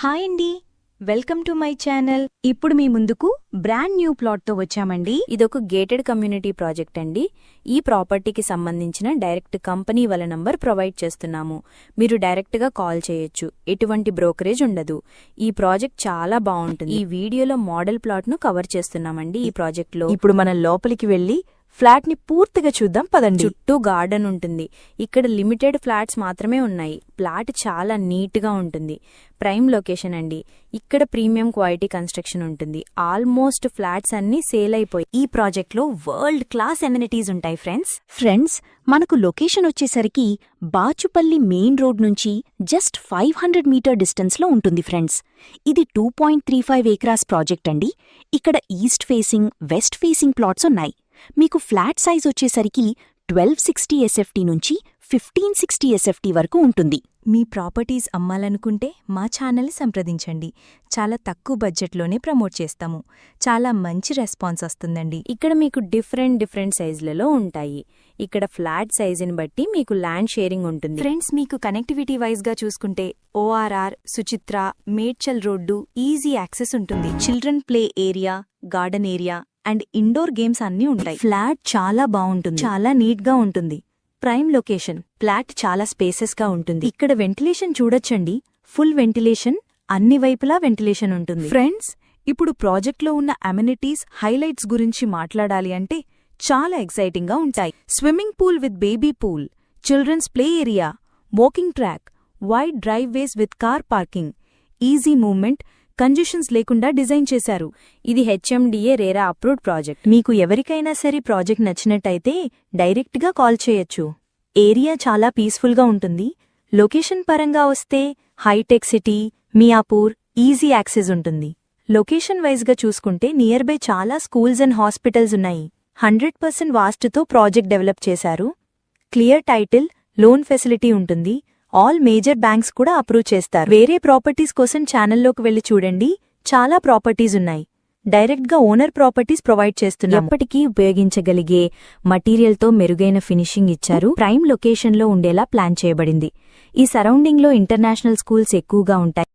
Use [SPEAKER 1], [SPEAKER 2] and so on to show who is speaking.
[SPEAKER 1] Hi అండి, welcome to my channel. ఇప్పుడు మీ ముందుకు బ్రాండ్ న్యూ ప్లాట్తో వచ్చామండి.
[SPEAKER 2] ఇదొక గేటెడ్ కమ్యూనిటీ ప్రాజెక్ట్ అండి. ఈ ప్రాపర్టీకి సంబంధించిన డైరెక్ట్ కంపెనీ వాళ్ళ నంబర్ ప్రొవైడ్ చేస్తున్నాము. మీరు డైరెక్ట్గా కాల్ చేయొచ్చు. ఎటువంటి బ్రోకరేజ్ ఉండదు. ఈ ప్రాజెక్ట్ చాలా బాగుంటుంది. ఈ వీడియోలో మోడల్ ప్లాట్ను కవర్ చేస్తున్నామండి. ఈ ప్రాజెక్ట్లో
[SPEAKER 1] ఇప్పుడు మనం లోపలికి వెళ్లి ఫ్లాట్ని పూర్తిగా చూద్దాం పదండి.
[SPEAKER 2] చుట్టూ గార్డెన్ ఉంటుంది. ఇక్కడ లిమిటెడ్ ఫ్లాట్స్ మాత్రమే ఉన్నాయి. ప్లాట్ చాలా నీట్గా ఉంటుంది. ప్రైమ్ లొకేషన్ అండి. ఇక్కడ ప్రీమియం క్వాలిటీ కన్స్ట్రక్షన్ ఉంటుంది. ఆల్మోస్ట్ ఫ్లాట్స్ అన్నీ సేల్ అయిపోయి.
[SPEAKER 1] ఈ ప్రాజెక్ట్లో వరల్డ్ క్లాస్ ఎమ్యూనిటీస్ ఉంటాయి ఫ్రెండ్స్. మనకు లొకేషన్ వచ్చేసరికి బాచుపల్లి మెయిన్ రోడ్ నుంచి జస్ట్ 500 మీటర్ డిస్టెన్స్లో ఉంటుంది ఫ్రెండ్స్. ఇది 2.35 ఏకరాస్ ప్రాజెక్ట్ అండి. ఇక్కడ east facing, west facing plots ఉన్నాయి. మీకు ఫ్లాట్ సైజ్ వచ్చేసరికి 1260 SFT నుంచి 1560 SFT వరకు ఉంటుంది. మీ ప్రాపర్టీస్ అమ్మాలనుకుంటే మా ఛానల్ని సంప్రదించండి. చాలా తక్కువ బడ్జెట్లోనే ప్రమోట్ చేస్తాము. చాలా మంచి రెస్పాన్స్ వస్తుందండి.
[SPEAKER 2] ఇక్కడ మీకు డిఫరెంట్ సైజులలో ఉంటాయి. ఇక్కడ ఫ్లాట్ సైజుని బట్టి మీకు ల్యాండ్ షేరింగ్ ఉంటుంది.
[SPEAKER 1] ఫ్రెండ్స్, మీకు కనెక్టివిటీ వైజ్గా చూసుకుంటే ORR, Suchitra, Medchal road, easy access ఉంటుంది. Children play area, garden area and indoor games అన్నీ ఉంటాయి. ఫ్లాట్ చాలా బాగుంటుంది, చాలా నీట్గా ఉంటుంది. Prime location. ఫ్లాట్ చాలా స్పేసెస్గా ఉంటుంది. ఇక్కడ వెంటిలేషన్ చూడొచ్చండి. ఫుల్ వెంటిలేషన్, అన్ని వైపులా వెంటిలేషన్ ఉంటుంది. ఫ్రెండ్స్, ఇప్పుడు ప్రాజెక్ట్లో ఉన్న అమ్యూనిటీస్ హైలైట్స్ గురించి మాట్లాడాలి అంటే చాలా ఎక్సైటింగ్గా ఉంటాయి. Swimming pool with baby pool, children's play area, walking track, wide driveways with car parking, easy movement, congestions లేకుండా డిజైన్ చేశారు.
[SPEAKER 2] ఇది HMDA రేరా అప్రూవ్డ్ ప్రాజెక్ట్.
[SPEAKER 1] మీకు ఎవరికైనా సరే ప్రాజెక్ట్ నచ్చినట్టయితే డైరెక్ట్గా కాల్ చేయొచ్చు. ఏరియా చాలా పీస్ఫుల్గా ఉంటుంది. లొకేషన్ పరంగా వస్తే హైటెక్ సిటీ, మియాపూర్, ఈజీ యాక్సెస్ ఉంటుంది. లొకేషన్ వైజ్గా చూసుకుంటే నియర్ బై చాలా స్కూల్స్ అండ్ హాస్పిటల్స్ ఉన్నాయి. 100% వాస్తుతో ప్రాజెక్ట్ డెవలప్ చేశారు. క్లియర్ టైటిల్, లోన్ ఫెసిలిటీ ఉంటుంది. ఆల్ మేజర్ బ్యాంక్స్ కూడా అప్రూవ్ చేస్తారు. వేరే ప్రాపర్టీస్ కోసం ఛానల్లోకి వెళ్లి చూడండి. చాలా ప్రాపర్టీస్ ఉన్నాయి. డైరెక్ట్గా ఓనర్ ప్రాపర్టీస్ ప్రొవైడ్ చేస్తున్నారు.
[SPEAKER 2] ఎప్పటికీ ఉపయోగించగలిగే మటీరియల్తో మెరుగైన ఫినిషింగ్ ఇచ్చారు. ప్రైమ్ లొకేషన్లో ఉండేలా ప్లాన్ చేయబడింది. ఈ సరౌండింగ్లో ఇంటర్నేషనల్ స్కూల్స్ ఎక్కువగా ఉంటాయి.